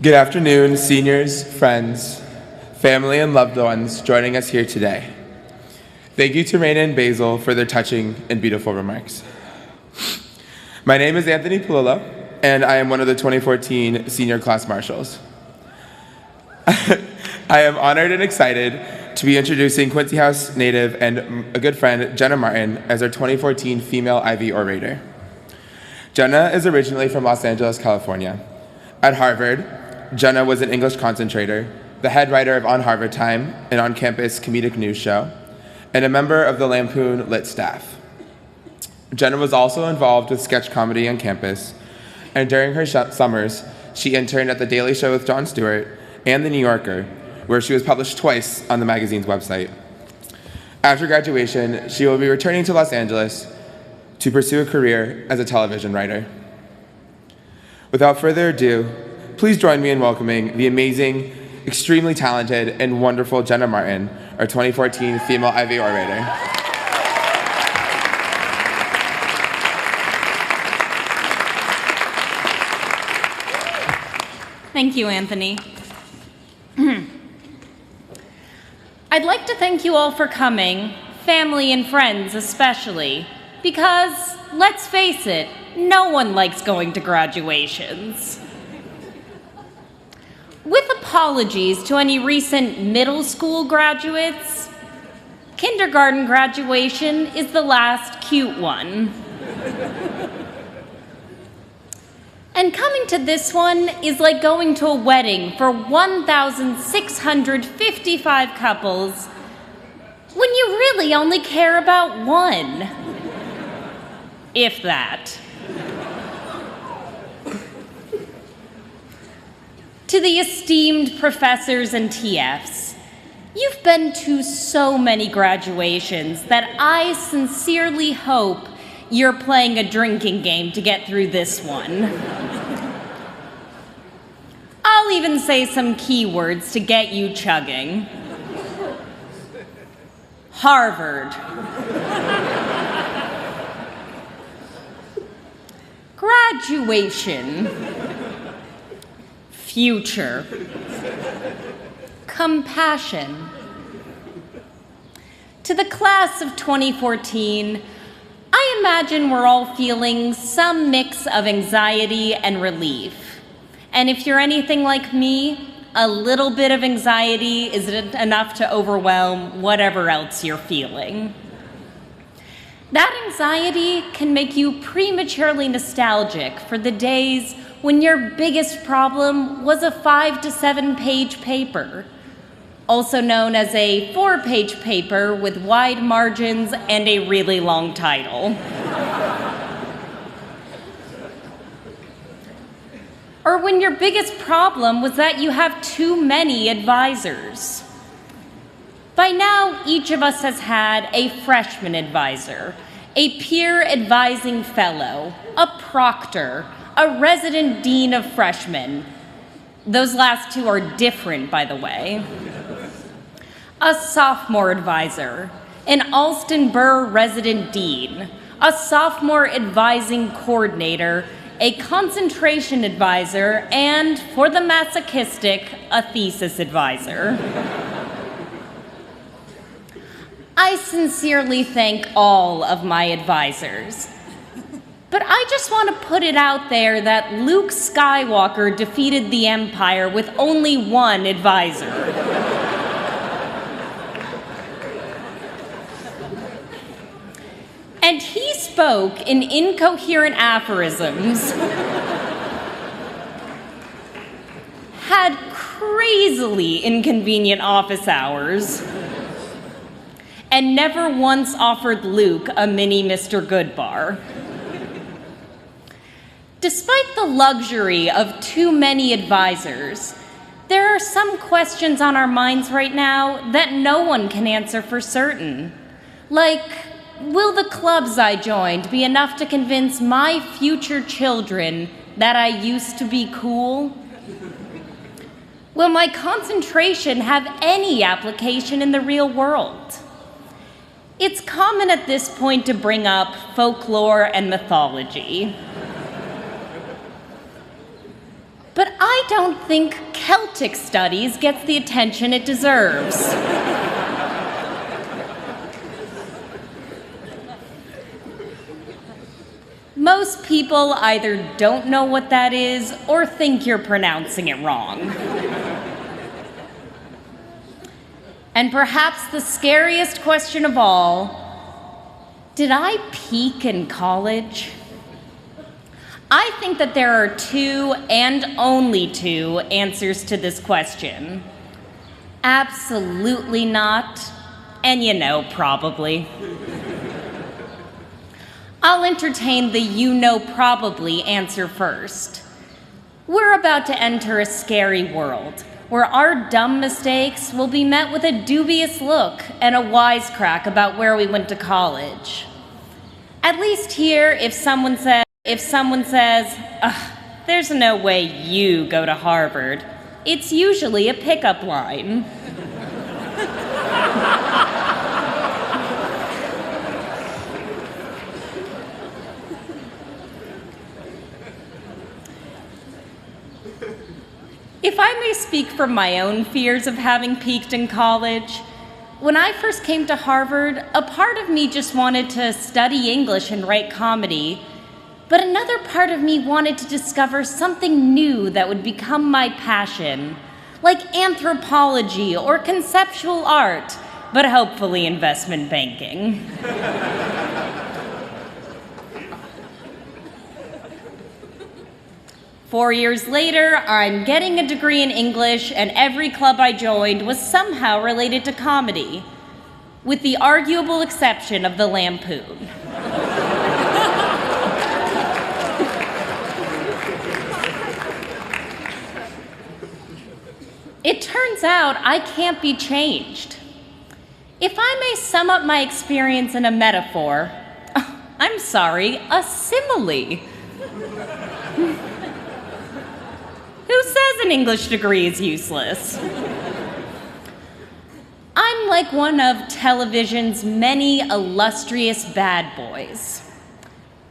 Good afternoon, seniors, friends, family, and loved ones joining us here today. Thank you to Raina and Basil for their touching and beautiful remarks. My name is Anthony Palillo, and I am one of the 2014 Senior Class Marshals. I am honored and excited to be introducing Quincy House native and a good friend, Jenna Martin, as our 2014 Female Ivy Orator. Jenna is originally from Los Angeles, California. At Harvard, Jenna was an English concentrator, the head writer of On Harvard Time, an on-campus comedic news show, and a member of the Lampoon Lit staff. Jenna was also involved with sketch comedy on campus, and during her summers, she interned at The Daily Show with Jon Stewart and The New Yorker, where she was published twice on the magazine's website. After graduation, she will be returning to Los Angeles to pursue a career as a television writer. Without further ado, please join me in welcoming the amazing, extremely talented, and wonderful Jenna Martin, our 2014 Female Ivy Orator. Thank you, Anthony. I'd like to thank you all for coming, family and friends especially, because, let's face it, no one likes going to graduations. With apologies to any recent middle school graduates, kindergarten graduation is the last cute one. And coming to this one is like going to a wedding for 1,655 couples when you really only care about one. If that. To the esteemed professors and TFs, you've been to so many graduations that I sincerely hope you're playing a drinking game to get through this one. I'll even say some keywords to get you chugging. Harvard. Graduation. Future. Compassion. To the class of 2014, I imagine we're all feeling some mix of anxiety and relief. And if you're anything like me, a little bit of anxiety isn't enough to overwhelm whatever else you're feeling. That anxiety can make you prematurely nostalgic for the days when your biggest problem was a 5 to 7 page paper, also known as a 4-page paper with wide margins and a really long title. Or when your biggest problem was that you have too many advisors. By now, each of us has had a freshman advisor, a peer advising fellow, a proctor, a resident dean of freshmen. Those last two are different, by the way. A sophomore advisor, an Alston Burr resident dean, a sophomore advising coordinator, a concentration advisor, and, for the masochistic, a thesis advisor. I sincerely thank all of my advisors. But I just want to put it out there that Luke Skywalker defeated the Empire with only one advisor. And he spoke in incoherent aphorisms, had crazily inconvenient office hours, and never once offered Luke a mini Mr. Goodbar. Despite the luxury of too many advisors, there are some questions on our minds right now that no one can answer for certain. Like, will the clubs I joined be enough to convince my future children that I used to be cool? Will my concentration have any application in the real world? It's common at this point to bring up folklore and mythology. But I don't think Celtic studies gets the attention it deserves. Most people either don't know what that is or think you're pronouncing it wrong. And perhaps the scariest question of all, did I peak in college? I think that there are two and only two answers to this question. Absolutely not, and probably. I'll entertain the probably answer first. We're about to enter a scary world where our dumb mistakes will be met with a dubious look and a wisecrack about where we went to college. At least here, if someone says, there's no way you go to Harvard, it's usually a pickup line. If I may speak from my own fears of having peaked in college, when I first came to Harvard, a part of me just wanted to study English and write comedy, but another part of me wanted to discover something new that would become my passion, like anthropology or conceptual art, but hopefully investment banking. 4 years later, I'm getting a degree in English, and every club I joined was somehow related to comedy, with the arguable exception of the Lampoon. It turns out I can't be changed. If I may sum up my experience in a metaphor, I'm sorry, a simile. Who says an English degree is useless? I'm like one of television's many illustrious bad boys.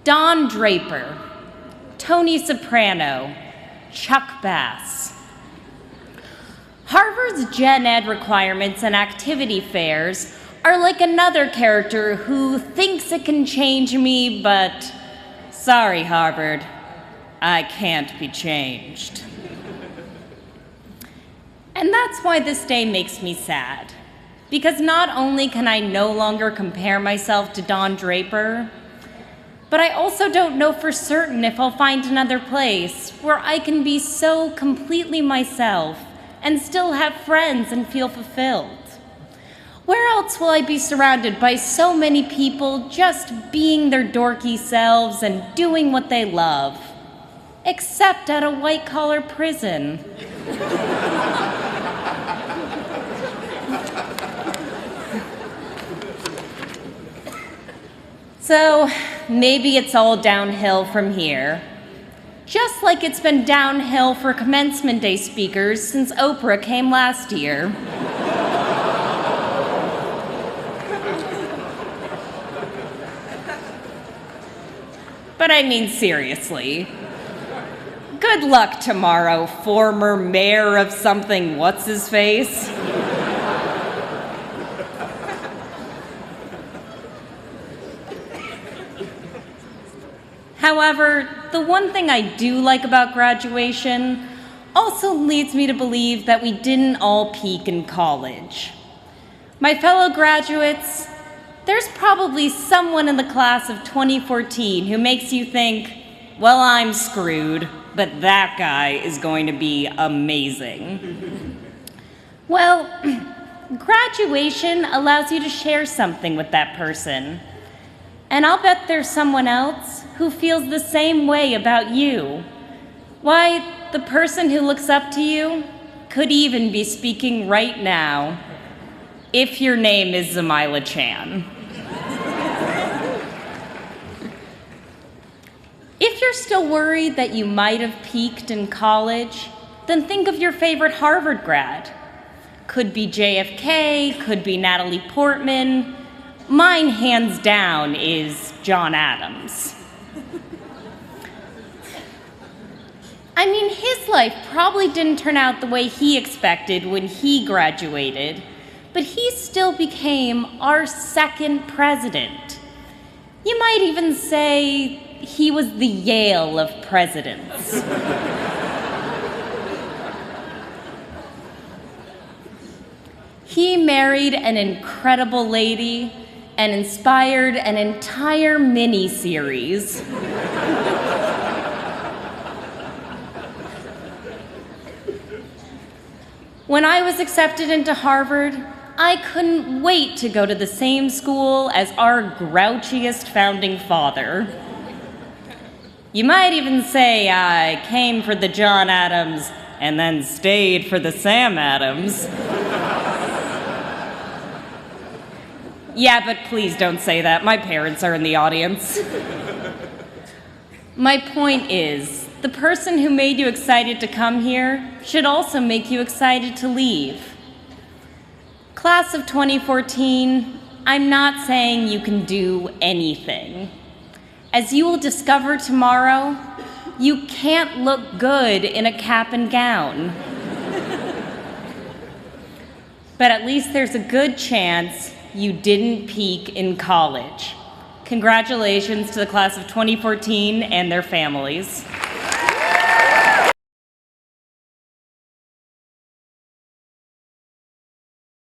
Don Draper, Tony Soprano, Chuck Bass. Harvard's gen ed requirements and activity fairs are like another character who thinks it can change me, but sorry, Harvard, I can't be changed. And that's why this day makes me sad, because not only can I no longer compare myself to Don Draper, but I also don't know for certain if I'll find another place where I can be so completely myself and still have friends and feel fulfilled. Where else will I be surrounded by so many people just being their dorky selves and doing what they love, except at a white-collar prison? So maybe it's all downhill from here. Just like it's been downhill for commencement day speakers since Oprah came last year. But I mean seriously. Good luck tomorrow, former mayor of something what's-his-face. However, the one thing I do like about graduation also leads me to believe that we didn't all peak in college. My fellow graduates, there's probably someone in the class of 2014 who makes you think, well, I'm screwed, but that guy is going to be amazing. Well, graduation allows you to share something with that person. And I'll bet there's someone else who feels the same way about you. Why, the person who looks up to you could even be speaking right now, if your name is 𝘿𝙞𝙨𝙘𝙀 Chan. If you're still worried that you might have peaked in college, then think of your favorite Harvard grad. Could be JFK, could be Natalie Portman. Mine, hands down, is John Adams. I mean, his life probably didn't turn out the way he expected when he graduated, but he still became our second president. You might even say he was the Yale of presidents. He married an incredible lady and inspired an entire mini-series. When I was accepted into Harvard, I couldn't wait to go to the same school as our grouchiest founding father. You might even say I came for the John Adams and then stayed for the Sam Adams. Yeah, but please don't say that. My parents are in the audience. My point is, the person who made you excited to come here should also make you excited to leave. Class of 2014, I'm not saying you can do anything. As you will discover tomorrow, you can't look good in a cap and gown. But at least there's a good chance you didn't peak in college. Congratulations to the class of 2014 and their families.